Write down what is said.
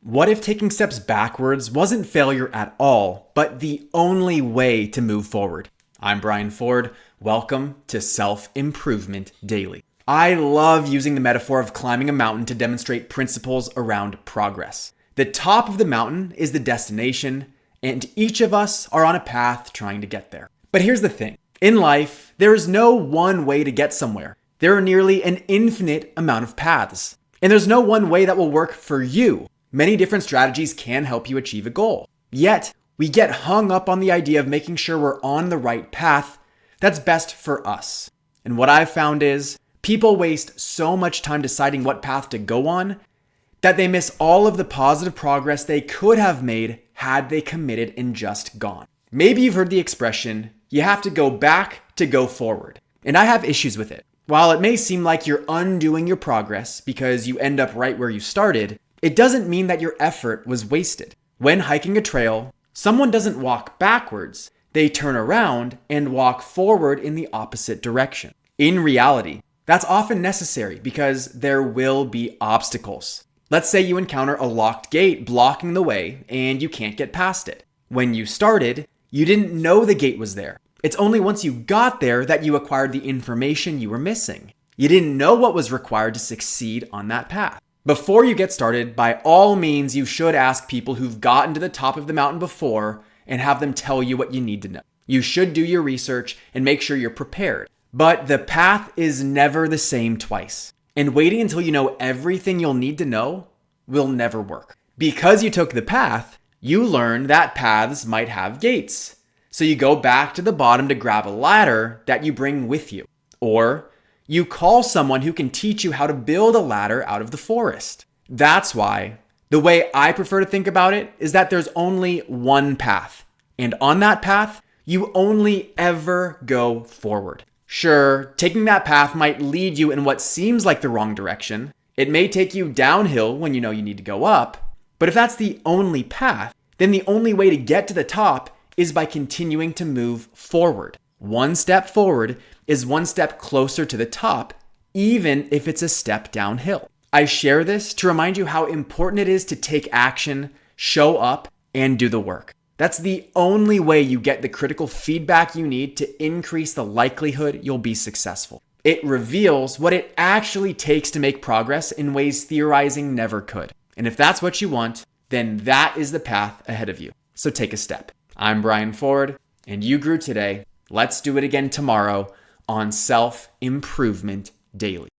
What if taking steps backwards wasn't failure at all, but the only way to move forward? I'm Brian Ford. Welcome to Self-Improvement Daily. I love using the metaphor of climbing a mountain to demonstrate principles around progress. The top of the mountain is the destination, and each of us are on a path trying to get there. But here's the thing. In life, there is no one way to get somewhere. There are nearly an infinite amount of paths. And there's no one way that will work for you. Many different strategies can help you achieve a goal. Yet, we get hung up on the idea of making sure we're on the right path that's best for us. And what I've found is people waste so much time deciding what path to go on that they miss all of the positive progress they could have made had they committed and just gone. Maybe you've heard the expression, you have to go back to go forward. And I have issues with it. While it may seem like you're undoing your progress because you end up right where you started, it doesn't mean that your effort was wasted. When hiking a trail, someone doesn't walk backwards. They turn around and walk forward in the opposite direction. In reality, that's often necessary because there will be obstacles. Let's say you encounter a locked gate blocking the way and you can't get past it. When you started, you didn't know the gate was there. It's only once you got there that you acquired the information you were missing. You didn't know what was required to succeed on that path. Before you get started, by all means, you should ask people who've gotten to the top of the mountain before and have them tell you what you need to know. You should do your research and make sure you're prepared. But the path is never the same twice. And waiting until you know everything you'll need to know will never work. Because you took the path, you learn that paths might have gates. So you go back to the bottom to grab a ladder that you bring with you. Or you call someone who can teach you how to build a ladder out of the forest. That's why the way I prefer to think about it is that there's only one path. And on that path, you only ever go forward. Sure, taking that path might lead you in what seems like the wrong direction. It may take you downhill when you know you need to go up. But if that's the only path, then the only way to get to the top is by continuing to move forward. One step forward is one step closer to the top, even if it's a step downhill. I share this to remind you how important it is to take action, show up, and do the work. That's the only way you get the critical feedback you need to increase the likelihood you'll be successful. It reveals what it actually takes to make progress in ways theorizing never could. And if that's what you want, then that is the path ahead of you. So take a step. I'm Brian Ford, and you grew today. Let's do it again tomorrow on Self-Improvement Daily.